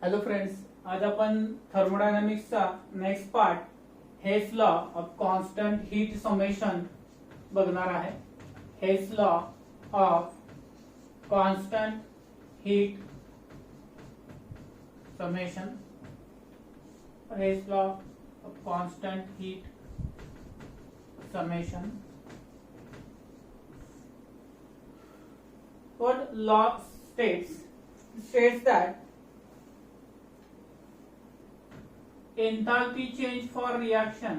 Hello friends, आज आपण थर्मोडायनामिक्सचा next part Hess law of constant heat summation बघणार आहे. Hess law of constant heat summation. Hess law of constant heat summation. What law states that enthalpy change for reaction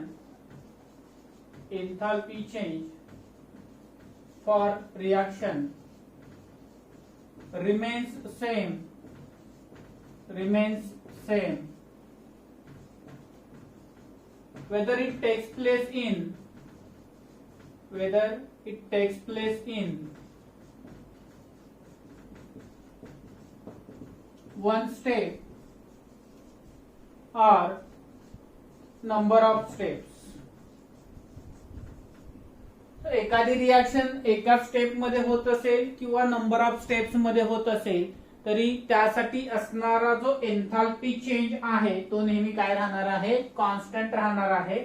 remains same whether it takes place in one step or number of steps. एखादी reaction एका step मध्ये होत असेल किंवा number of steps मध्ये होत असेल तरी त्यासाठी असणारा जो एन्थाल्पी चेंज आहे तो नेहमी काय राहणार आहे, कॉन्स्टंट राहणार आहे.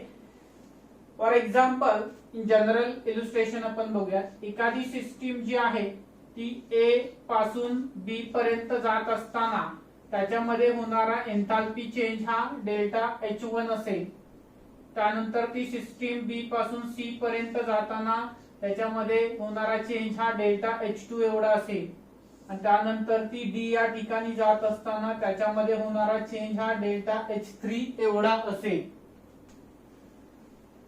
For example, in general illustration आपण बघूया. एखादी सिस्टीम जी आहे ती ए पासून बी पर्यंत जात असताना त्याच्यामध्ये होणारा एन्थाल्पी चेंज हा डेल्टा H1 असेल. त्यानंतर ती सिस्टीम बी पासून सी पर्यंत जाताना त्याच्यामध्ये होणारा चेंज हा डेल्टा H2 एवढा असेल. आणि त्यानंतर ती डी या ठिकाणी जात असताना त्याच्यामध्ये होणारा चेंज हा डेल्टा H3 एवढा असेल.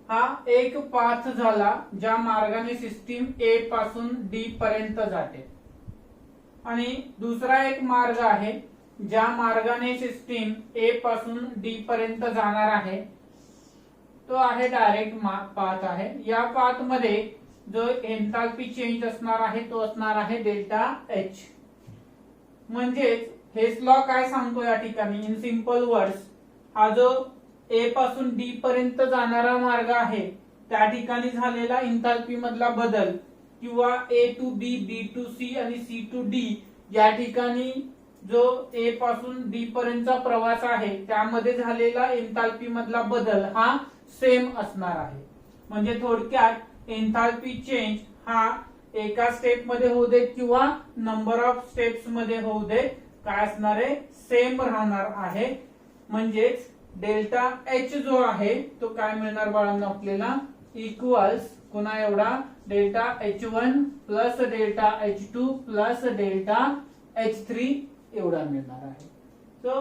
हा एक पाथ झाला ज्या मार्गाने सिस्टीम ए पासून डी पर्यंत जाते. आणि दुसरा एक मार्ग आहे ज्या मार्गाने सिस्टीम ए पासून डी पर्यंत जाणार आहे तो आहे डायरेक्ट पाथ आहे. या पाथ मध्ये जो एन्थाल्पी चेंज असणार आहे तो असणार आहे डेल्टा H. म्हणजेच हेस लॉ काय सांगतो या ठिकाणी, इन सिंपल वर्ड्स, हा जो ए पासून डी पर्यंत जाणारा मार्ग आहे त्या ठिकाणी झालेला एन्थाल्पी मधला बदल किंवा A to B, B to C आणि सी टू डी या ठिकाणी जो ए पासून डी पर्यंतचा प्रवास आहे त्यामध्ये झालेला एन्थाल्पी मधला बदल हा सेम असणार आहे. म्हणजे थोडक्यात एन्थाल्पी चेंज हा एका स्टेप मध्ये होऊ देत किंवा नंबर ऑफ स्टेप्स मध्ये होऊ देत, काय असणार आहे, सेम राहणार आहे. म्हणजेच डेल्टा H जो आहे तो काय मिळणार बाळांनो आपल्याला, इक्वल्स पुन्हा एवढा delta H1 plus delta H2 plus delta H3 एवढा मिळणार आहे. सो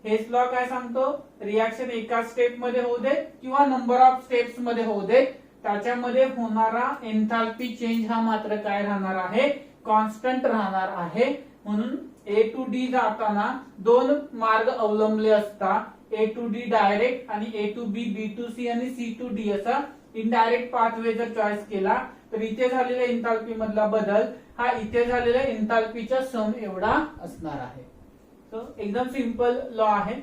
हेस लॉ काय सांगतो, रिएक्शन एका स्टेप मध्ये होऊ देत किंवा नंबर ऑफ स्टेप्स मध्ये होऊ देत, त्याच्यामध्ये होणारा एन्थाल्पी चेंज हा मात्र काय राहणार आहे, कॉन्स्टंट राहणार आहे. म्हणून ए टू डी जाताना दोन मार्ग अवलंबले असता, ए टू डी डायरेक्ट आणि A to B, B to C आणि सी टू डी असा इनडायरेक्ट पाथवे जर चॉईस केला तर इथे झालेला एन्थाल्पी मधला बदल हा इथे झालेल्या एन्थाल्पीच्या सम एवढा असणार आहे. तो एकदम सिंपल लॉ आहे.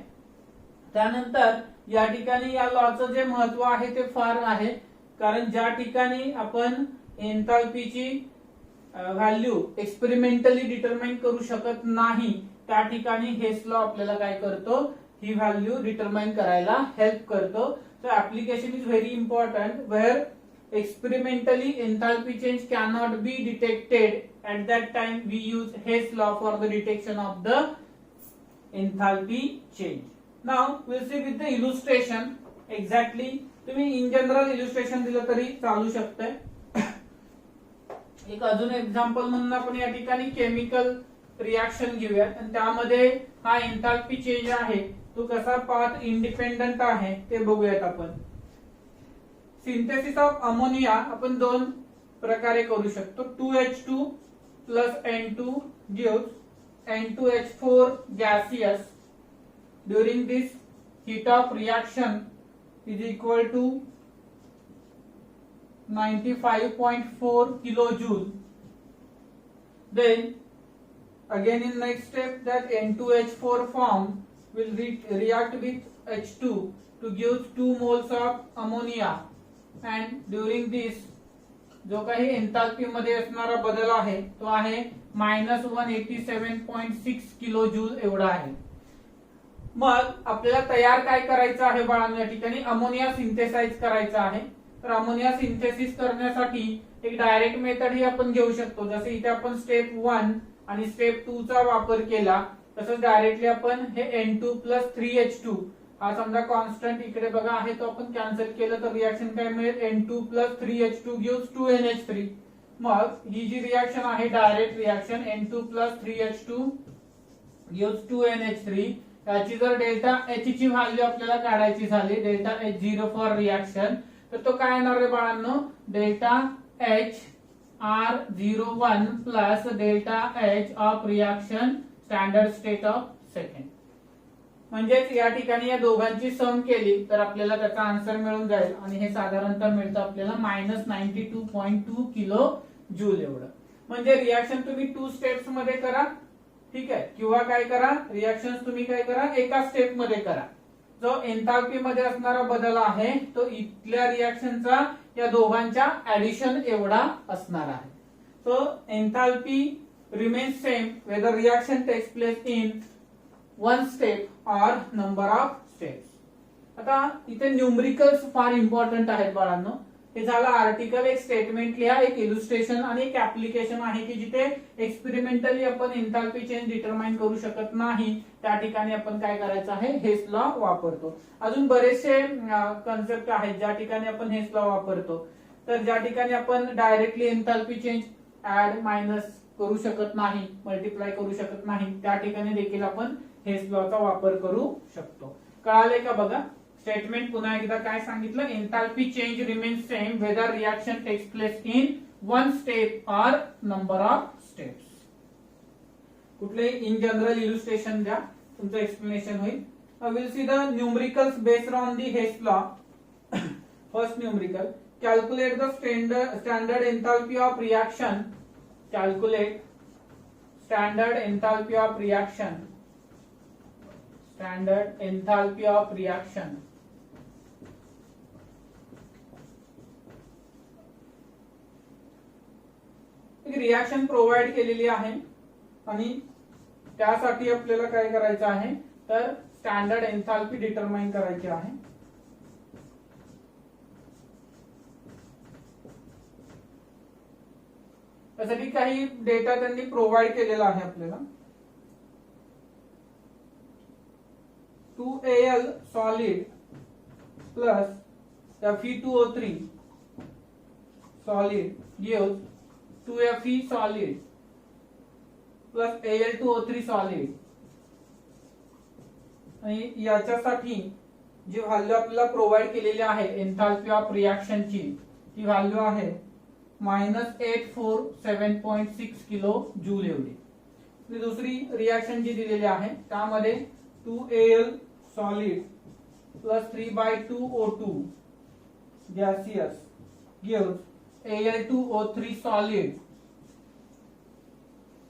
त्यानंतर या ठिकाणी या लॉचं जे महत्व आहे ते फार आहे, कारण ज्या ठिकाणी आपण एन्थाल्पीची व्हॅल्यू एक्सपेरिमेंटली डिटरमाइन करू शकत नाही त्या ठिकाणी हेस लॉ आपल्याला काय करतो, ही व्हॅल्यू डिटरमाइन करायला हेल्प करतो. So application is very important where experimentally enthalpy change cannot be detected. At that time we use Hess law for the detection of the enthalpy change. Now we'll see with the illustration exactly. तुम्ही in general illustration दिलं तरी चालू शकतंय. एक अजून example म्हणून आपण या ठिकाणी केमिकल रिएक्शन घेऊयात आणि त्यामध्ये हा एन्थाल्पी चेंज आहे तो कसा पाथ इंडिपेंडंट आहे ते बघूयात आपण. सिंथेसिस ऑफ अमोनिया आपण दोन प्रकारे करू शकतो. 2H2 plus N2 gives N2H4 gaseous. During this heat of reaction is equal to 95.4 kilojoule. Then again in next step that N2H4 form will react with H2 to give 2 moles of ammonia. And during this जो काही enthalpy मध्ये असणारा बदल आहे तो आहे -187.6 kilo joule एवढा आहे. मग आपल्याला तयार काय करायचं आहे बाळांनो, या ठिकाणी अमोनिया सिंथेसाइज करायचं आहे. तर अमोनिया सिंथेसिस करण्यासाठी एक डायरेक्ट मेथड ही आपण घेऊ शकतो. जसे इथे आपण स्टेप 1 आणि स्टेप 2 चा वापर केला, तसंच डायरेक्टली आपण हे N2+3H2 हा समजा कॉन्स्टंट इकडे बघा आहे तो आपण कॅन्सल केलं तर रिएक्शन काय मिळेल, N2+3H2 gives 2NH3. मग ही जी रिएक्शन आहे direct reaction N2+3H2 gives 2NH3, याची जर डेल्टा H ची व्हॅल्यू आपल्याला काढायची झाली, डेल्टा H0 फॉर रिएक्शन, तर तो काय येणार रे बाळांनो, delta H R01 plus delta H of reaction standard state of second. म्हणजेच या ठिकाणी या दोघांची सम केली तर आपल्याला त्याचा आन्सर मिळून जाईल आणि हे साधारणतः मिळतं आपल्याला -92.2 किलो जूल एवढं. म्हणजे रिएक्शन तुम्ही 2 स्टेप्स मध्ये करा, ठीक आहे, किंवा काय करा, रिएक्शन तुम्ही काय करा एका स्टेप मध्ये करा. जो एन्थाल्पी मध्ये असणारा बदल आहे तो इथल्या रिएक्शनचा या दोघांच्या ऍडिशन एवढा असणार आहे. So enthalpy remains same whether reaction takes place in 1 step और नंबर ऑफ स्टेप्स. आता इथे न्यूमरिकल्स फार इम्पॉर्टंट आहेत बाळांनो. हे झालं आर्टिकल, एक स्टेटमेंट लिहा, एक इल्युस्ट्रेशन आणि एक ऍप्लिकेशन आहे की जिथे एक्सपेरिमेंटली आपण एन्थाल्पी चेंज डिटरमाइन करू शकत नाही, त्या ठिकाणी आपण काय करायचं आहे, हेस लॉ वापरतो. अजून बरेचसे कन्सेप्ट आहेत ज्या ठिकाणी आपण हेस लॉ वापरतो. तर ज्या ठिकाणी आपण directly enthalpy change add minus करू शकत नाही, मल्टिप्लाय करू शकत नाही, त्या ठिकाणी देखील आपण हेस लॉचा वापर करू शकतो. कळाले का बघा. स्टेटमेंट पुन्हा एकदा काय सांगितलं, enthalpy change remains same whether reaction takes place in 1 step और नंबर ऑफ स्टेप्स. कुठले इन जनरल इल्युस्ट्रेशन द्या, तुमचं एक्सप्लेनेशन होईल. We'll see the numericals based on the Hess law. First numerical, calculate the standard enthalpy of reaction. Calculate standard enthalpy of reaction. Standard enthalpy of reaction. एक reaction provide केलेली आहे आणि त्यासाठी आपल्याला काय करायचं आहे, तर स्टँडर्ड एन्थाल्पी डिटरमाइन करायची आहे. त्यासाठी काही डेटा त्यांनी प्रोव्हाइड केलेला आहे आपल्याला. 2Al solid plus Fe2O3 solid gives 2Fe solid plus Al2O3 solid. आणि याच्यासाठी जी व्हॅल्यू आपल्याला प्रोव्हाइड केलेली आहे एन्थाल्पी ऑफ रिएक्शनची, ती व्हॅल्यू आहे -847.6 किलो जूल एवढी. दुसरी रिएक्शन जी दिलेली आहे त्यामध्ये 2Al solid plus 3/2O2 gaseous gives Al2O3 solid.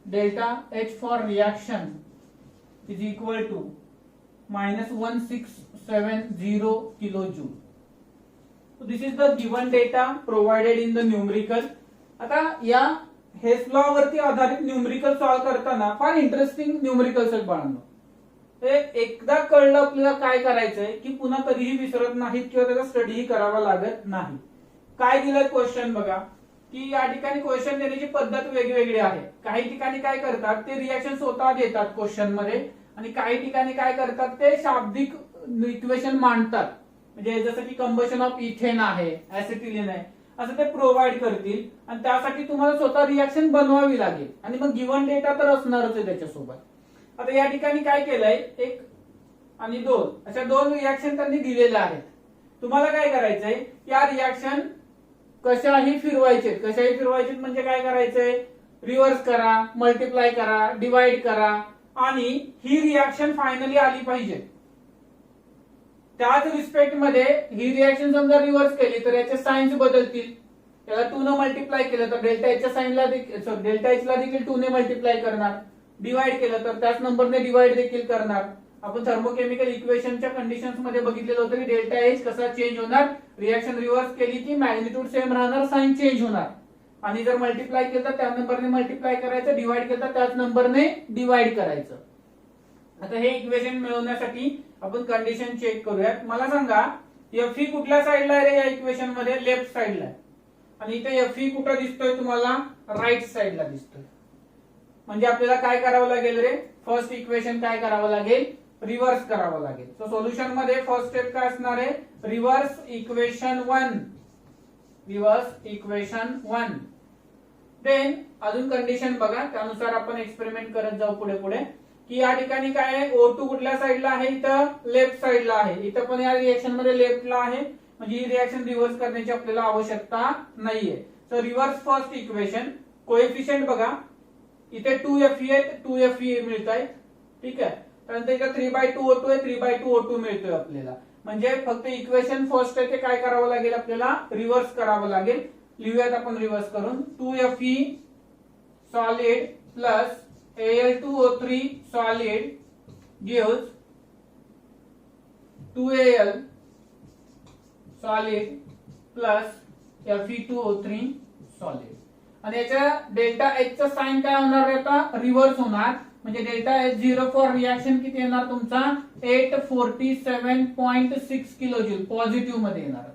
Delta H for reaction is equal to -1670 kilo joule. This is the given data provided in the numerical. आता या हेस law वरती आधारित न्यूमरिकल सॉल्व्ह करताना फार इंटरेस्टिंग न्यूमरिकल्स आहेत बाळांनो. ते एकदा कळलं आपल्याला काय करायचंय की पुन्हा कधीही विसरत नाहीत किंवा त्याचा स्टडीही करावा लागत नाही. काय दिलंय क्वेश्चन बघा, की या ठिकाणी क्वेश्चन देण्याची पद्धत वेगवेगळी आहे. काही ठिकाणी काय करतात, ते रिएक्शन स्वतः देतात क्वेश्चन मध्ये, आणि काही ठिकाणी काय करतात, ते शाब्दिक इक्वेशन मांडतात. म्हणजे जसं की कंबशन ऑफ इथेन आहे, ऍसिटिलीन आहे, असं ते प्रोव्हाइड करतील आणि त्यासाठी तुम्हाला स्वतः रिएक्शन बनवावी लागेल आणि मग गिवन डेटा तर असणारच आहे त्याच्यासोबत. आता या ठिकाणी काय केलंय, 1 आणि 2 अशा 2 रिएक्शन त्यांनी दिलेल्या आहेत. तुम्हाला काय करायचंय, या रिएक्शन कशाही फिरवायचे. कशाही फिरवायचे म्हणजे काय करायचंय, रिव्हर्स करा, मल्टिप्लाय करा, डिवाइड करा आणि ही रिएक्शन फायनली आली पाहिजे. त्याच रिस्पेक्ट मध्ये ही रिएक्शन समजा रिव्हर्स केली तर याचे साइन्स बदलतील. त्याला 2 ने मल्टिप्लाय केलं तर डेल्टा एचच्या साइनला डेल्टा एचला देखील 2 ने मल्टिप्लाय करणार. डिवाइड केलं तर त्याच नंबरने डिवाइड देखील करणार. आपण थर्मोकेमिकल इक्वेशनच्या कंडिशन्स मध्ये बघितलेलं होतं की डेल्टा एच कसा चेंज होणार, रिएक्शन रिव्हर्स केली की मॅग्निट्यूड सेम राहणार, साइन चेंज होणार. आणि जर मल्टिप्लाय केलं तर त्या नंबरने मल्टिप्लाय करायचं, डिवाइड केलं तर त्याच नंबरने डिवाइड करायचं. आता हे इक्वेशन मिळवण्यासाठी आपण कंडिशन चेक करूयात. मला सांगा Fe कुठल्या साईडला आहे रे या इक्वेशन मध्ये? लेफ्ट साईडला आहे. आणि इथे Fe कुठं दिसतोय तुम्हाला? राईट साईडला दिसतोय. म्हणजे आपल्याला काय करावं लागेल रे? फर्स्ट इक्वेशन काय करावं लागेल? रिव्हर्स करावं लागेल. सो सोल्युशन मध्ये फर्स्ट स्टेप काय असणार आहे? Reverse equation 1. Reverse equation 1. Then अजून कंडिशन बघा, त्यानुसार आपण एक्सपेरिमेंट करत जाऊ पुढे पुढे. की या ठिकाणी काय आहे? O2 कुठल्या साईडला आहे? इथं लेफ्ट साईडला आहे. इथं पण या रिएक्शन मध्ये लेफ्टला आहे. म्हणजे ही रिएक्शन रिव्हर्स करण्याची आपल्याला आवश्यकता नाहीये. So reverse first equation. Coefficient बघा, इथे 2Fe आहे, 2Fe मिळत आहे. ठीक आहे. त्यानंतर इथे 3/2O2 आहे, 3/2O2 मिळतोय आपल्याला. म्हणजे फक्त इक्वेशन फर्स्ट आहे ते काय करावं लागेल? आपल्याला रिव्हर्स करावं लागेल. लिहूयात आपण रिव्हर्स करून. 2Fe solid plus Al2O3 solid gives 2Al solid plus Fe2O3 solid. आणि याच्या डेल्टा H चा साइन काय होणार आहे? आता रिव्हर्स होणार. म्हणजे डेल्टा H0 फॉर रिएक्शन किती येणार तुमचा? 847.6 किलोजूल पॉझिटिव्ह मध्ये येणार.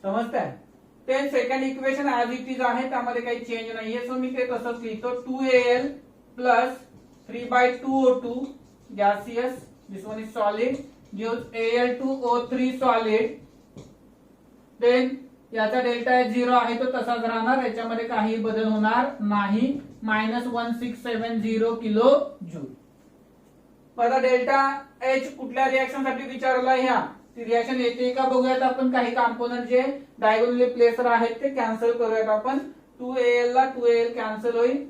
समजताय? ते second equation as it is आहे, त्यामध्ये काही चेंज नाहीये. सो मी ते तसंच लिहितो. 2Al plus 3/2O2 gaseous, this one is solid, gives Al2O3 solid. Then याचा डेल्टा H0 आहे तो तसाच राहणार, याच्यामध्ये काही बदल होणार नाही. -1670 किलो जूल. आता डेल्टा H कुठल्या रिएक्शन साठी विचारला? ह्या ती रिएक्शन येते का बघूयात आपण. काही कंपोनंट जे डायगोनली प्लेस आहेत ते कॅन्सल करूयात आपण. 2Al ला 2Al कॅन्सल होईल.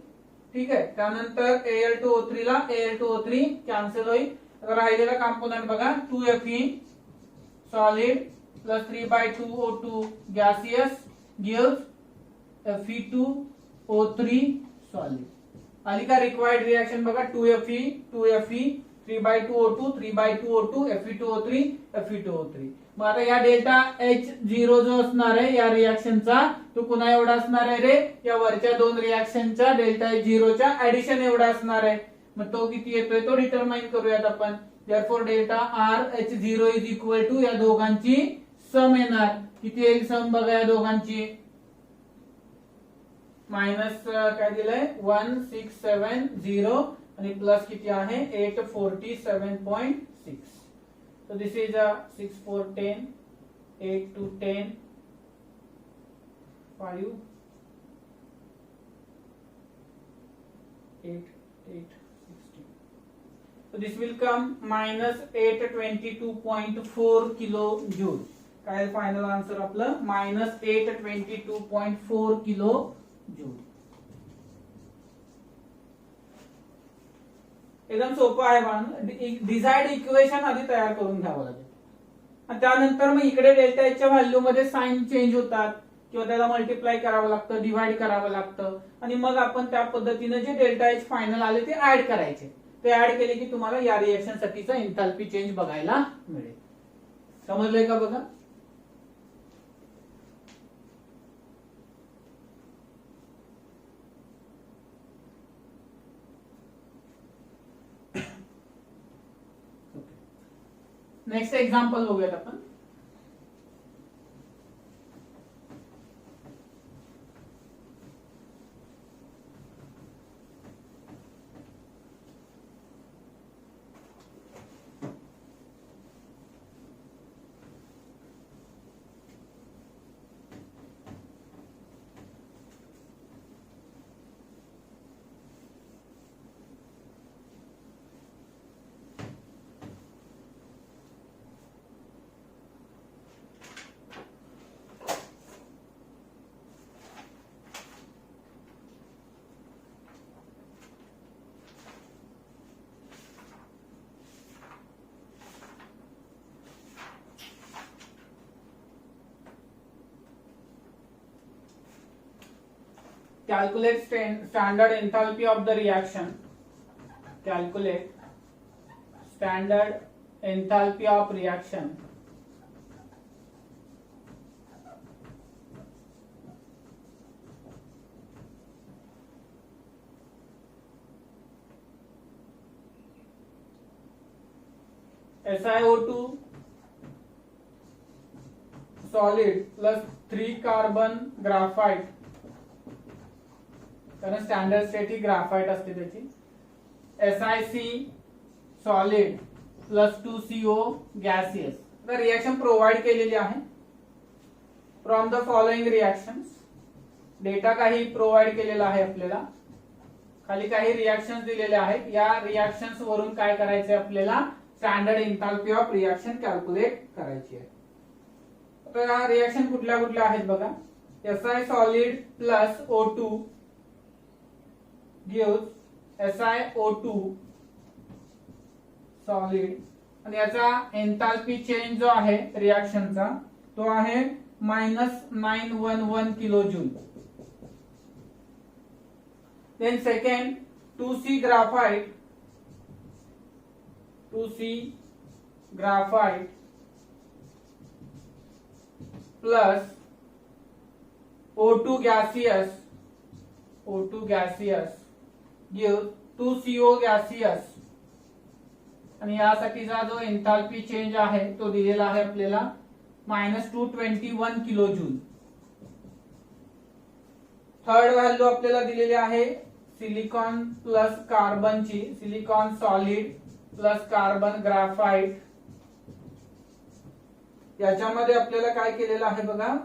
ठीक आहे. त्यानंतर Al2O3 ला Al2O3 कॅन्सल होईल. राहिलेला कंपोनंट बघा, 2Fe solid plus 3/2O2 gaseous gives Fe2O3 solid. आली का रिक्वायर्ड रिएक्शन बघा? 2Fe 3/2O2 3/2O2 Fe2O3 Fe2O3. मग आता या डेल्टा H0 जो असणार आहे या रिएक्शनचा, तो पुन्हा एवढा असणार आहे रे? या वरच्या दोन रिएक्शनच्या डेल्टा H0 च्या ऍडिशन एवढा असणार आहे. मग तो किती येतोय तो डिटरमाइन करूयात आपण. Therefore delta RH0 is equal to या दोघांची सम येणार. किती येईल सम बघा या दोघांची? मायनस काय दिलंय? 1670 आणि प्लस किती आहे? 847.6. So this is a 6 4 10, 8 2 10, 5 8 8 16. So this will come minus 822.4 kilojoule. काय फायनल आन्सर आपलं? -822.4 किलोजूल. एकदम सोपं आहे बाळांनो. डिझायर्ड इक्वेशन आधी तयार करून घ्यावं लागेल. आणि त्यानंतर मग इकडे डेल्टा एच च्या व्हॅल्यू मध्ये साइन चेंज होतात किंवा त्याला मल्टिप्लाय करावं लागतं, डिवाइड करावं लागतं. आणि मग आपण त्या पद्धतीने जे डेल्टा एच फायनल आले ते ऍड करायचे. ते ऍड केले की तुम्हाला या रिएक्शन साठीचा एन्थाल्पी चेंज बघायला मिळेल. समजलंय का बघा? नेक्स्ट एग्जाम्पल बघूयात आपण. Calculate standard enthalpy of the reaction. Calculate standard enthalpy of reaction. SiO2 solid plus 3 carbon graphite, कारण स्टँडर्ड स्टेट ही ग्राफाइट असते त्याची, SiC solid plus 2CO gaseous. तर रिएक्शन प्रोव्हाइड केलेली आहे. From the following reactions, data काही provide केलेला आहे आपल्याला, खाली काही रिएक्शन्स दिलेले आहेत. या रिएक्शन्स वरून काय करायचे आपल्याला, standard enthalpy of reaction calculate करायची आहे. तर हा रिएक्शन कुठल्या कुठल्या आहेत बघा. Si solid plus O2 gives SiO2 solid, आणि याचा एन्थाल्पी चेंज जो आहे रिएक्शनचा तो आहे -911 kilo joule. Then second 2C graphite plus O2 gaseous give 2CO gaseous, आणि यासाठीचा जो एन्थाल्पी चेंज आहे तो दिलेला आहे आपल्याला -221 किलो जूल. थर्ड व्हॅल्यू आपल्याला दिलेली आहे सिलिकॉन प्लस कार्बनची, silicon solid plus carbon graphite. याच्यामध्ये आपल्याला काय केलेलं आहे बघा,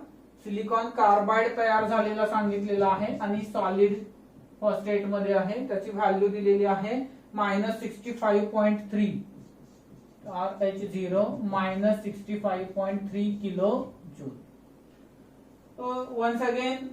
सिलिकॉन कार्बाइड तयार झालेला सांगितलेला आहे आणि सॉलिड फॉस्फेट मध्ये आहे. त्याची व्हॅल्यू दिलेली आहे -65.3 RH0 -65.3 किलो जूल. तो वन्स अगेन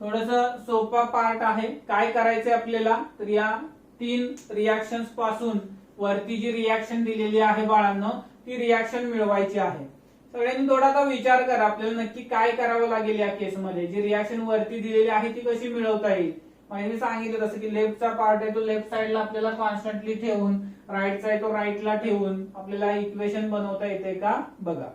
थोडस सोपा पार्ट आहे. काय करायचंय आपल्याला, तर या 3 रिएक्शन्स पासून वरती जी रिएक्शन दिलेली आहे बाळांनो, ती रिएक्शन मिळवायची आहे. सगळ्यांनी थोडा आता विचार करा आपल्याला नक्की काय करावं लागेल या केसमध्ये. जी रिएक्शन वरती दिलेली आहे ती कशी मिळवता येईल. म्हणजे मी सांगितलं तसं की लेफ्टचा पार्ट आहे तो लेफ्ट साइडला आपल्याला कॉन्स्टंटली ठेवून, राईटचा आहे तो राईटला ठेवून आपल्याला इक्वेशन बनवता येते का बघा.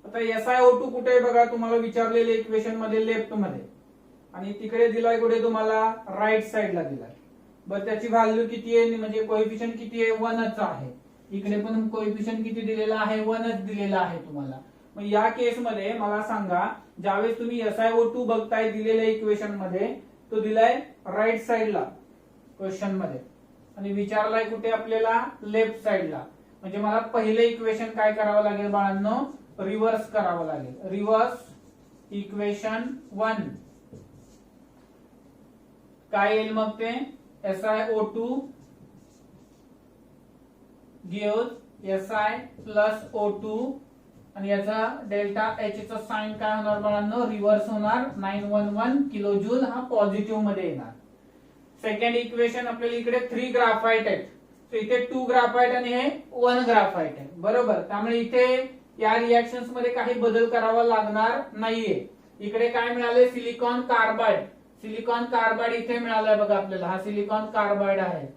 आता SiO2 कुठे आहे बघा, तुम्हाला विचारलेले इक्वेशन मध्ये लेफ्ट मध्ये, आणि तिकडे दिलाय कुठे तुम्हाला, राईट साइडला दिलाय. बरं त्याची व्हॅल्यू किती आहे, म्हणजे कोएफिशियंट किती आहे, 1च आहे. इकडे पण कोएफिशियंट किती दिलेला आहे, 1च दिलेला आहे तुम्हाला. मग या केस मध्ये मला सांगा, ज्यावेळेस तुम्ही SiO2 बघताय दिलेल्या इक्वेशन मध्ये, तो दिलाय राईट साइडला क्वेश्चन मध्ये, आणि विचारलाय कुठे आपल्याला, लेफ्ट साइडला. म्हणजे मला पहिले इक्वेशन काय करावं लागेल बाळांनो, रिव्हर्स करावं लागेल. रिव्हर्स इक्वेशन 1 काय येईल मग ते, SiO2 gives Si plus O2, आणि याचा डेल्टा H चा साइन काय होणार बाळांनो, रिव्हर्स होणार. 911 किलो जूल हा पॉझिटिव्ह मध्ये येणार. सेकंड इक्वेशन आपल्याला इकडे 3 ग्राफाइट आहेत, तर इथे 2 ग्राफाइट आणि हे 1 ग्राफाइट आहे बरोबर. त्यामुळे इथे या रिएक्शन्स मध्ये काही बदल करावा लागणार नाहीये. इकडे काय मिळाले, सिलिकॉन कार्बाइड. सिलिकॉन कार्बाइड इथे मिळालाय बघा आपल्याला, हा सिलिकॉन कार्बाइड आहे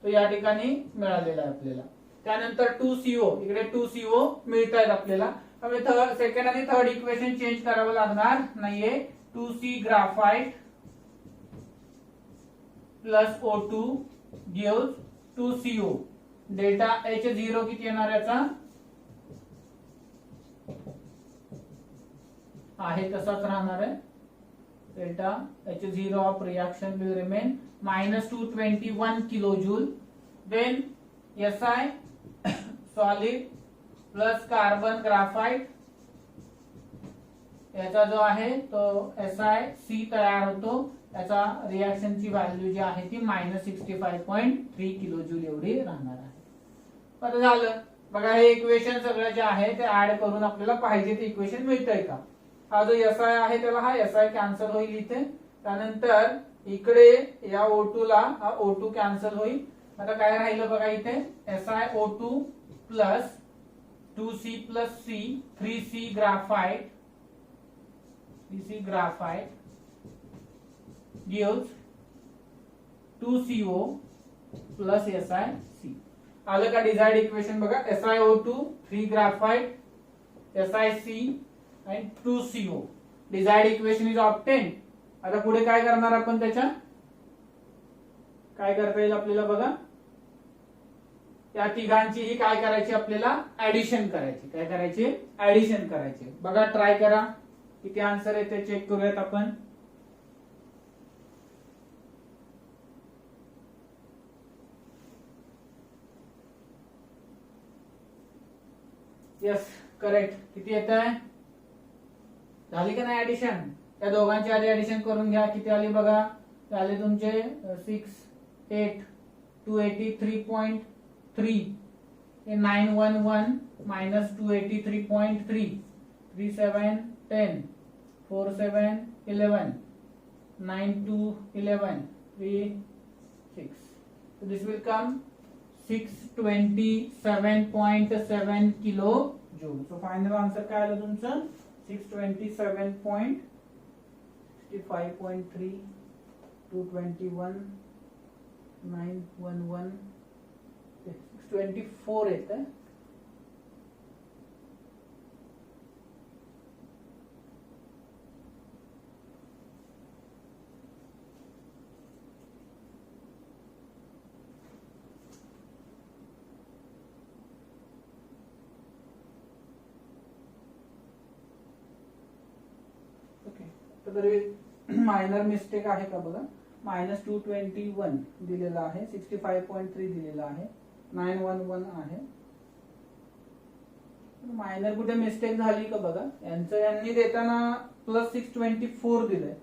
तो या ठिकाणी मिळालेला आहे आपल्याला. त्यानंतर 2CO, इकडे 2CO मिळत आहेत आपल्याला. त्यामुळे सेकंड आणि थर्ड इक्वेशन चेंज करावं लागणार नाहीये. 2C graphite plus O2 gives 2CO. Delta H0 किती येणार याचा, आहे तसाच राहणार आहे. Delta H0 of reaction will remain -221 kilo joule. Then Si solid plus carbon graphite, याचा जो आहे तो SiC तयार होतो. याचा रिएक्शनची व्हॅल्यू जी आहे ती -65.3 किलो जूल एवढी राहणार आहे. बरं झालं बघा, हे इक्वेशन सगळं जे आहे ते ऍड करून आपल्याला पाहिजे ते इक्वेशन मिळतंय का. हा जो Si आहे त्याला हा Si कॅन्सल होईल इथे. त्यानंतर इकडे या O2 ला हा O2 कॅन्सल होईल. आता काय राहिलं बघा इथे, SiO2 plus 2C plus C 3C graphite gives 2CO plus SiC. आलं का डिझायर्ड इक्वेशन बघा, SiO2 3 graphite SiC and 2CO. Desired equation is obtain. आता पुढे काय करणार आपण, त्याच्या काय करता येईल आपल्याला बघा, या तिघांचीही काय करायची आपल्याला, ऍडिशन करायची. काय करायची, ऍडिशन करायची. बघा ट्राय करा, किती आन्सर येते चेक करूयात आपण. Yes correct. किती येत आहे, झाली का नाही ऍडिशन? त्या दोघांची आधी ऍडिशन करून घ्या. किती आली बघा, झाले तुमचे 6 8 283.3 911 minus 283.3 3 7 10 4 7 11 9 2 11 3 6. So this will come 627.7 kilo joule. So final answer काय आलं तुमचं, 627.65.3 221 911 624 येत आहे. तर मायनर मिस्टेक आहे का बघा, -221 दिलेला आहे, 65.3 दिलेला आहे, 911 आहे. मायनर कुठे मिस्टेक झाली का बघा, यांनी देताना +624 दिलंय.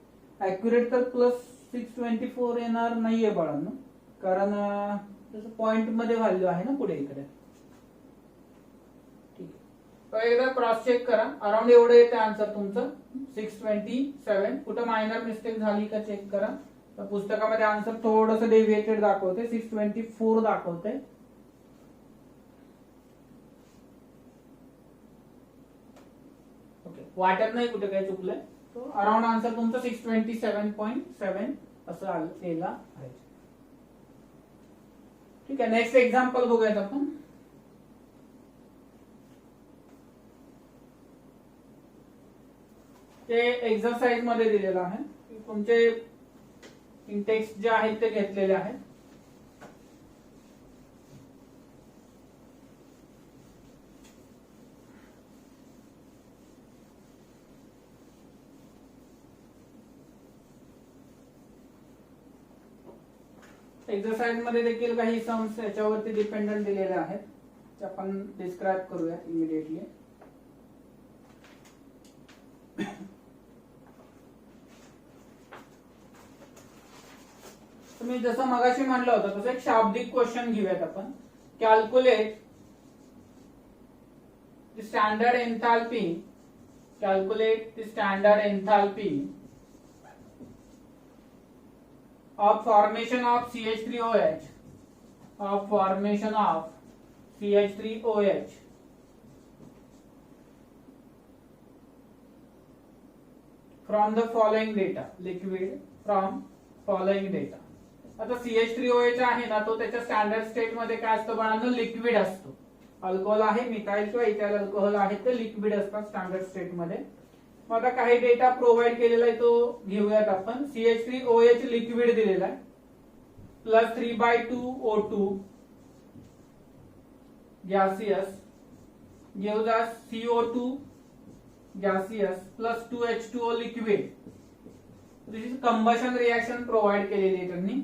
ऍक्युरेट तर +624 येणार नाहीये बाळांनो, कारण त्याचं पॉइंट मध्ये व्हॅल्यू आहे ना पुढे इकडे. एकदा क्रॉस चेक करा, अराउंड एवढं येते आन्सर तुमचं 627. कुठं मायनर मिस्टेक झाली का चेक करा. तर पुस्तकामध्ये आन्सर थोडस डेव्हिएटेड दाखवते, 624 दाखवते. ओके, वाटत नाही कुठे काही चुकलंय. तो अराउंड आन्सर तुमचं 627.7 असं आलेला आहे. ठीक आहे, नेक्स्ट एक्झाम्पल बघूयात आपण. ते एक्सरसाइज मध्ये दिलेलं आहे. तुमचे इंटेक्स जे आहेत ते घेतलेले आहेत. एक्सरसाइज मध्ये देखील काही सम्स याच्यावरती डिपेंडंट दिलेले आहेत, ते आपण डिस्क्राईब करूया इमिडिएटली. मी जसं मगाशी म्हटलं होतं तसं एक शाब्दिक क्वेश्चन घेऊयात आपण. Calculate the standard एन्थॅल्पी, calculate the standard एन्थॅल्पी of formation of CH3OH, of formation of CH3OH from the following data, liquid from following data. आता CH3OH आहे ना, तो त्याच्या स्टँडर्ड स्टेट मध्ये काय असतं बाळांनो, लिक्विड असतो. अल्कोहोल आहे, मिथाइल किंवा इथाइल अल्कोहोल आहे, ते लिक्विड असतात स्टँडर्ड स्टेट मध्ये. मग आता काही डेटा प्रोव्हाइड केलेला आहे तो घेऊयात आपण. CH3OH लिक्विड दिलेला आहे, +3/2 O2 gaseous gives us CO2 gaseous +2 H2O liquid. This is combustion reaction provide केलेली आहे त्यांनी,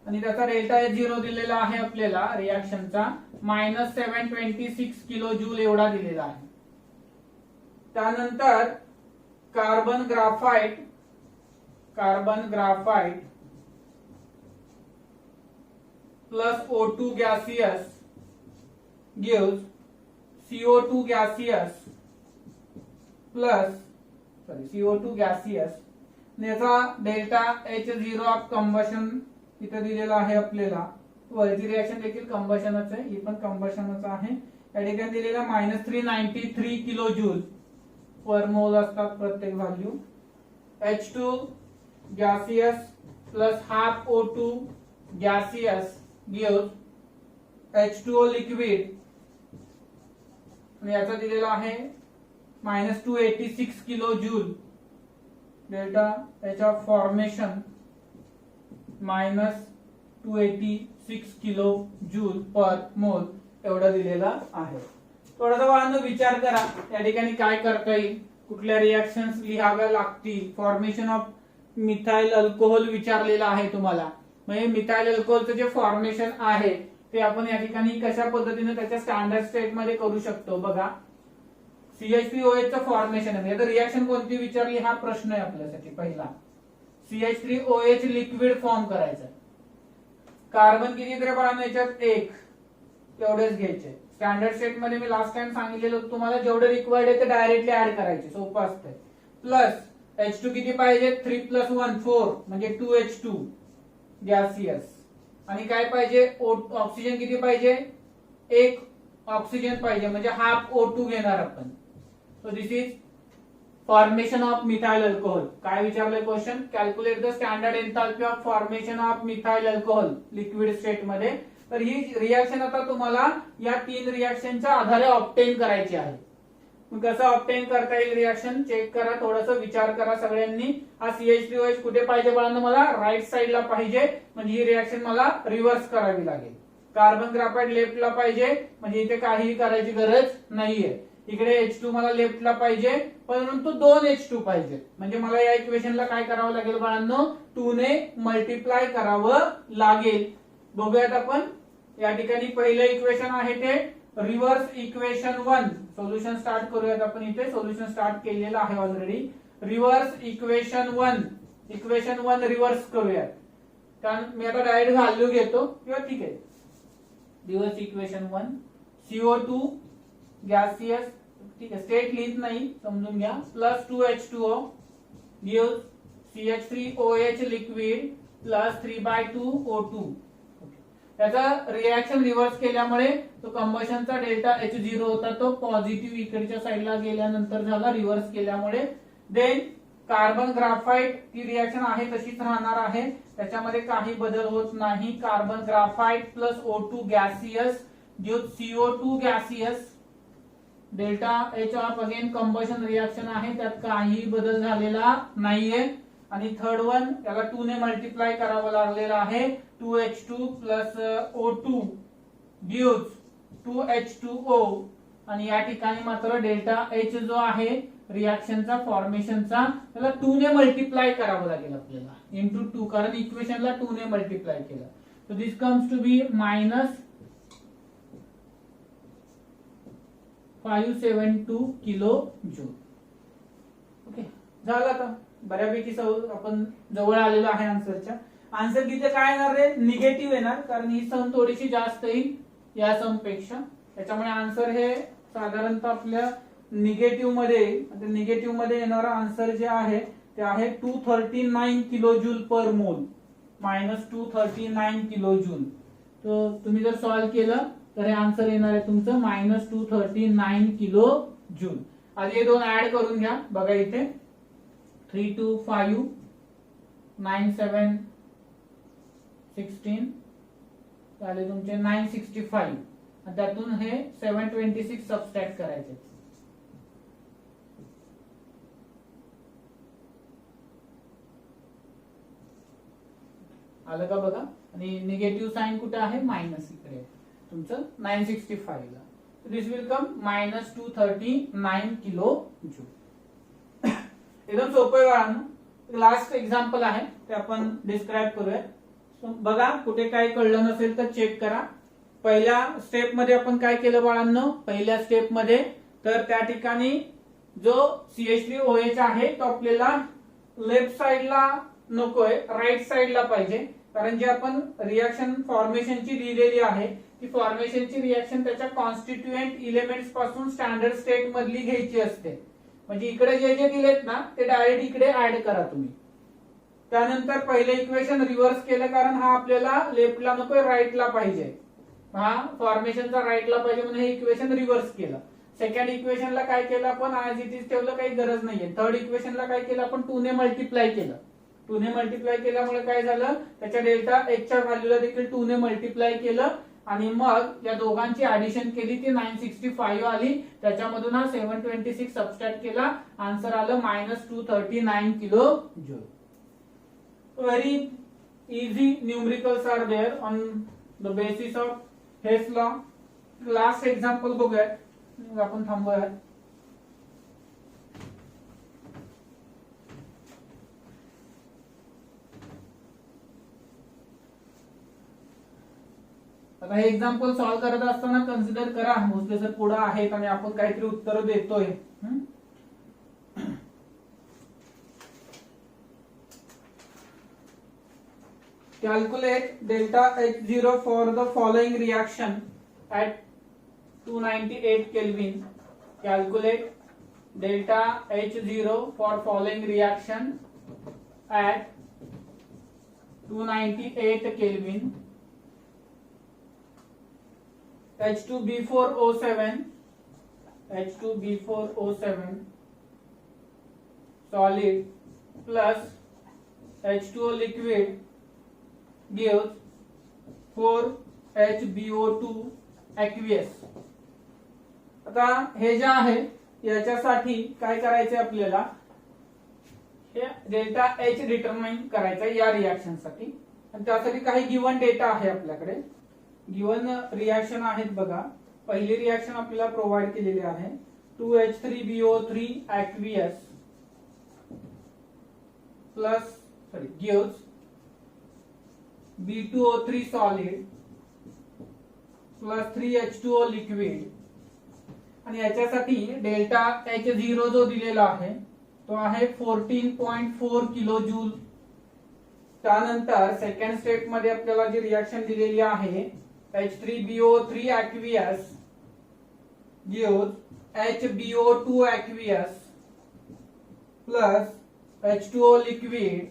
आणि त्याचा डेल्टा H0 दिलेला आहे आपल्याला रिएक्शनचा -726 किलो जूल एवढा दिलेला आहे. त्यानंतर carbon graphite plus O2 gaseous gives CO2 gaseous CO2 gaseous. याचा डेल्टा H0 ऑफ कंबशन इथे दिलेला आहे आपल्याला. वरची रिएक्शन देखील कंबशनच आहे, ही पण कंबशनच आहे. या ठिकाणी दिलेला -393 किलो जूल पर मोल असतात प्रत्येक value. H2 gaseous plus half O2 gaseous gives H2O liquid, आणि याचा दिलेला आहे -286 kilo joule. Delta H of formation 286 kilo joule पर मोल एवढं दिलेलं आहे. थोडासा बाळांनो विचार करा या ठिकाणी काय करता येईल, कुठल्या रिएक्शन्स लिहाव्या लागतील. फॉर्मेशन ऑफ मिथाइल अल्कोहोल विचारलेला आहे तुम्हाला, म्हणजे मिथाइल अल्कोहोलचं जे फॉर्मेशन आहे ते आपण या ठिकाणी कशा पद्धतीने त्याच्या स्टँडर्ड स्टेट मध्ये करू शकतो. बघा CH3OH चं फॉर्मेशन आहे, आता रिएक्शन कोणती विचारली हा प्रश्न आहे आपल्यासाठी. पहिला CH3OH लिक्विड फॉर्म करायचं. कार्बन किती तर बाळांनो याच्यात एक, एवढेच घ्यायचे. स्टँडर्ड स्टेट मध्ये मी लास्ट टाइम सांगितलेलं होतं तुम्हाला, जेवढे रिक्वायर्ड आहे ते डायरेक्टली ऍड करायचे, सोपं असतंय. प्लस H2 किती पाहिजे, 3 + 1 4 म्हणजे 2H2 गॅसियस. आणि काय पाहिजे, ऑक्सिजन किती पाहिजे, एक ऑक्सिजन पाहिजे, म्हणजे हाफ O2 घेणार आपण. So this is formation of methyl alcohol. काय विचारलंय question, calculate the standard enthalpy of formation of methyl alcohol liquid state मध्ये. तर ही रिएक्शन आता तुम्हाला या 3 रिएक्शनच्या आधारे ऑब्टेन करायची आहे. मग कसं ऑब्टेन करता येईल रिएक्शन चेक करा, थोडासा विचार करा सगळ्यांनी. हा CH3OH कुठे पाहिजे बाळांनो, मला राईट साइडला पाहिजे, म्हणजे ही रिएक्शन मला रिव्हर्स करावी लागेल. कार्बन ग्राफाइट लेफ्टला पाहिजे, म्हणजे इथे काहीही करायची गरज नाहीये. इकडे H2 मला लेफ्टला पाहिजे, परंतु 2 H2 पाहिजे, म्हणजे मला या इक्वेशनला काय करावं लागेल बाळांनो, 2 ने मल्टिप्लाय करावं लागेल. बघूयात आपण या ठिकाणी पहिलं इक्वेशन आहे ते रिव्हर्स इक्वेशन 1. सोल्युशन स्टार्ट करूयात आपण. इथे सोल्युशन स्टार्ट केलेलं आहे already. Reverse equation 1, equation 1 reverse करूयात. कारण मी आता डायरेक्ट व्हॅल्यू घेतो किंवा ठीक आहे. रिव्हर्स इक्वेशन 1 CO2 गॅसियस, ठीक आहे स्टेट लिहित नाही समजून घ्या, plus 2H2O gives CH3OH liquid plus 3/2 O2. त्याचा रिएक्शन रिव्हर्स केल्यामुळे तो कंबशनचा डेल्टा H0 होता तो पॉझिटिव्ह इकडच्या साईडला गेल्यानंतर झाला रिव्हर्स केल्यामुळे. देन कार्बन ग्राफाइट ती रिएक्शन आहे तशीच राहणार आहे, त्याच्यामध्ये काही बदल होत नाही. Carbon graphite plus O2 gaseous gives CO2 gaseous. Delta H of again combustion reaction आहे, त्यात काही बदल झालेला नाहीये. आणि थर्ड वन त्याला 2 ने मल्टिप्लाय करावं लागलेलं आहे. 2H2 plus O2 gives 2H2O. आणि या ठिकाणी मात्र डेल्टा H जो आहे रिएक्शनचा फॉर्मेशनचा, त्याला 2 ने मल्टिप्लाय करावं लागेल आपल्याला इंटू 2, कारण इक्वेशनला 2 ने मल्टिप्लाय केलं. So this comes to be -572 kilo joule. Okay झालं, आता बऱ्यापैकी आपण जवळ आलेलो आहे आन्सरच्या. आन्सर किती काय येणार रे, निगेटिव्ह येणार, कारण ही सम थोडीशी जास्त येईल या सम पेक्षा. त्याच्यामुळे आन्सर हे साधारणतः आपल्या निगेटिव्ह मध्ये येईल. निगेटिव्ह मध्ये येणारा आन्सर जे आहे ते आहे 239 किलो जूल पर मोल, -239 किलो जूल. तर तुम्ही जर सॉल्व्ह केलं तर हे आन्सर येणार आहे तुमचं -239 किलो जूल. आधी हे दोन ऍड करून घ्या. बघा इथे 3 2 5 9 7 16 झाले तुमचे 965. त्यातून हे 726 सबस्ट्रॅक्ट करायचे. आलं का बघा. आणि निगेटिव्ह साइन कुठे आहे, मायनस इकडे तुमचं 965 ला. दिस विल कम -239 किलो जूल. एकदम सोपं आहे बाळांनो. लास्ट एक्झाम्पल आहे ते आपण डिस्क्राईब करूया. बघा कुठे काय कळलं नसेल तर चेक करा. पहिल्या स्टेप मध्ये आपण काय केलं बाळांनो, पहिल्या स्टेप मध्ये तर त्या ठिकाणी जो CH3OH आहे तो आपल्याला लेफ्ट साइडला नकोय, राईट साइडला पाहिजे. कारण जे आपण रिएक्शन फॉर्मेशनची लिहिलेली आहे ती फॉर्मेशनची रिएक्शन त्याच्या कॉन्स्टिट्युएंट इलेमेंट्स पासून स्टँडर्ड स्टेट मधली घ्यायची असते. म्हणजे इकडे जे जे दिलेत ना ते डायरेक्ट इकडे ऍड करा तुम्ही. त्यानंतर पहिले इक्वेशन रिव्हर्स केलं, कारण हा आपल्याला लेफ्टला नकोय राईटला पाहिजे, हा फॉर्मेशनचा राईटला पाहिजे म्हणून हे इक्वेशन रिव्हर्स केलं. सेकंड इक्वेशनला काय केलं आपण, ऍज इट इज ठेवलं, काही गरज नाहीये. थर्ड इक्वेशनला काय केलं आपण, 2 ने मल्टिप्लाय केलं. 2 ने मल्टिप्लाय केल्यामुळे काय झालं, त्याच्या डेल्टा H च्या व्हॅल्यूला देखील 2 ने मल्टिप्लाय केलं. आणि मग या दोघांची ऍडिशन केली ती 965 आली. त्याच्यामधून हा 726 सबस्ट्रॅक्ट केला. आन्सर आलं -239 kilo joule. Very easy numericals are there on the basis of Hess law. Last example बघूयात, मग आपण थांबूयात. आता हे एक्झाम्पल सॉल्व्ह करत असताना कन्सिडर करा मोस्टली सर पुढे आहेत आणि आपण काहीतरी उत्तर देतोय. Calculate delta H0 for the following reaction at 298 Kelvin. Calculate delta H0 for following reaction at 298 Kelvin. H2B4O7 solid plus H2O liquid gives 4HBO2 aqueous. आता हे जे आहे याच्यासाठी काय करायचे आपल्याला, हे डेल्टा H डिटरमाइन करायचा या रिएक्शन साठी. आणि त्यासाठी काही गिवन डेटा आहे आपल्याकडे. गिवन रिएक्शन आहेत बघा. पहिली रिएक्शन आपल्याला प्रोव्हाइड केलेली आहे 2H3BO3 aqueous plus gives B2O3 solid plus 3H2O liquid. आणि याच्यासाठी डेल्टा H0 जो दिलेला आहे तो आहे 14.4 किलो जूल. त्यानंतर सेकंड स्टेप मध्ये आपल्याला जी रिएक्शन दिलेली आहे H3BO3 aqueous gives HBO2 aqueous plus H2O liquid.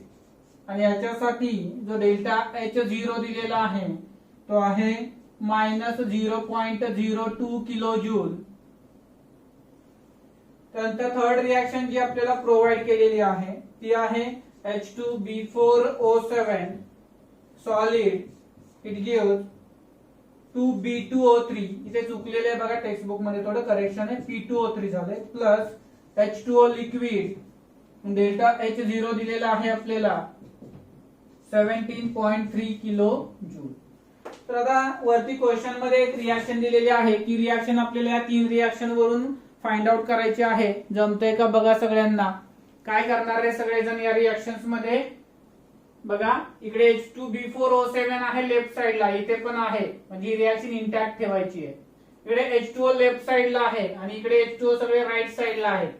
आणि याच्यासाठी जो डेल्टा H0 दिलेला आहे तो आहे -0.02 किलो जूल. त्यानंतर थर्ड रिएक्शन जी आपल्याला प्रोव्हाइड केलेली आहे ती आहे H2B4O7 solid. It gives 2B2O3. इथे चुकलेले आहे बघा, टेक्स्ट बुक मध्ये थोडं करेक्शन आहे, P2O3 झालंय plus H2O liquid. Delta H0 दिलेला आहे आपल्याला 17.3 किलो जूल. तर आता वरती क्वेश्चन मध्ये एक रिएक्शन दिलेली आहे की रिएक्शन आपल्याला या तीन रिएक्शन वरून फाइंड आउट करायची आहे. जमतंय का बघा सगळ्यांना. काय करणार आहे सगळेजण या रिएक्शन्स मध्ये बघा. इकडे H2B4O7 आहे लेफ्ट साइडला, इथे पण आहे, म्हणजे रिएक्शन इंटॅक्ट ठेवायची आहे. इकडे H2O लेफ्ट साइडला आहे आणि इकडे H2O सगळे राइट साइडला आहेत.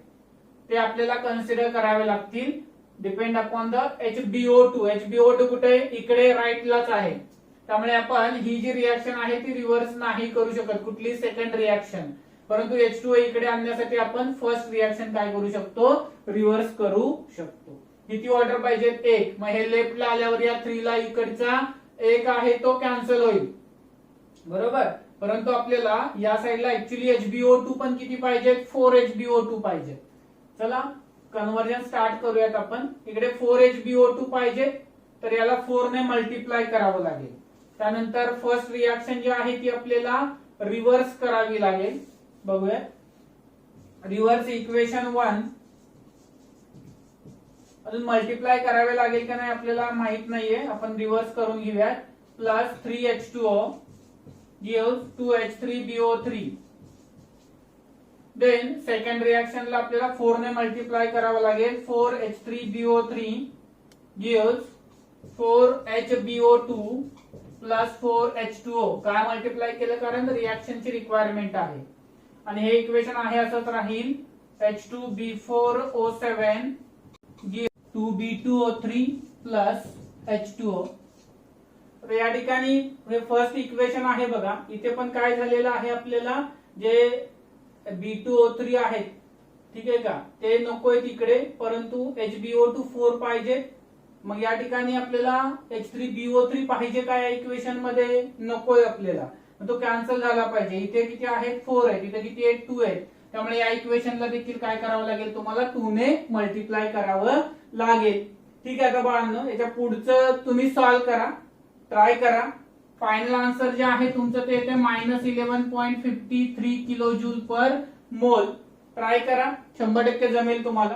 ते आपल्याला कन्सिडर करावे लागतील depend upon the HBO2. HBO2 कुठे, इकडे राइटलाच आहे. त्यामुळे आपण ही जी रिएक्शन आहे ती रिव्हर्स नाही करू शकत कुठली सेकंड रिएक्शन. परंतु H2O इकडे आणण्यासाठी आपण फर्स्ट रिएक्शन काय करू शकतो, रिव्हर्स करू शकतो. किती ऑर्डर पाहिजे, एक. मग हे लेफ्टला आल्यावर या 3 ला इकडचा एक आहे तो कॅन्सल होईल, बरोबर. परंतु आपल्याला या साइडला ऍक्च्युली HBO2 पण किती पाहिजे, 4 HBO2 पाहिजे. चला कन्वर्जन स्टार्ट करूयात आपण. इकडे 4 HBO2 पाहिजे तर याला 4 ने मल्टिप्लाय करावं लागेल. त्यानंतर फर्स्ट रिएक्शन जी आहे ती आपल्याला रिव्हर्स करावी लागेल. बघूया रिव्हर्स इक्वेशन 1 अजून मल्टिप्लाय करावे लागेल का नाही आपल्याला माहित नाहीये, आपण रिव्हर्स करून घेऊया. Plus 3H2O gives 2H3BO3. Then second reaction ला आपल्याला 4 ने मल्टिप्लाय करावं लागेल. 4H3BO3 gives 4HBO2 plus 4H2O. काय मल्टिप्लाय केलं, कारण रिएक्शनची रिक्वायरमेंट आहे. आणि हे इक्वेशन आहे असंच राहील. H2B4O7 gives 2B2O3 plus H2O. तर या ठिकाणी हे फर्स्ट इक्वेशन आहे बघा. इथे पण काय झालेलं आहे आपल्याला, जे B2O3 आहेत ठीक आहे का, ते नकोय तिकडे, परंतु HBO2 4 पाहिजे. मग या ठिकाणी आपल्याला H3BO3 पाहिजे काय या इक्वेशन मध्ये, नकोय आपल्याला, तो कॅन्सल झाला पाहिजे. इथे किती आहेत, 4 आहेत, इथे किती आहेत, 2 आहेत. त्यामुळे या इक्वेशनला देखील काय करावं लागेल, तुम्हाला 2 ने मल्टिप्लाय करावं लागेल. ठीक आहे का बाळांनो, याच्या पुढचं तुम्ही सॉल्व्ह करा, ट्राय करा. फायनल आन्सर जे आहे तुमचं ते येते -11.53 किलो जूल पर मोल. ट्राय करा, 100% जमेल तुम्हाला.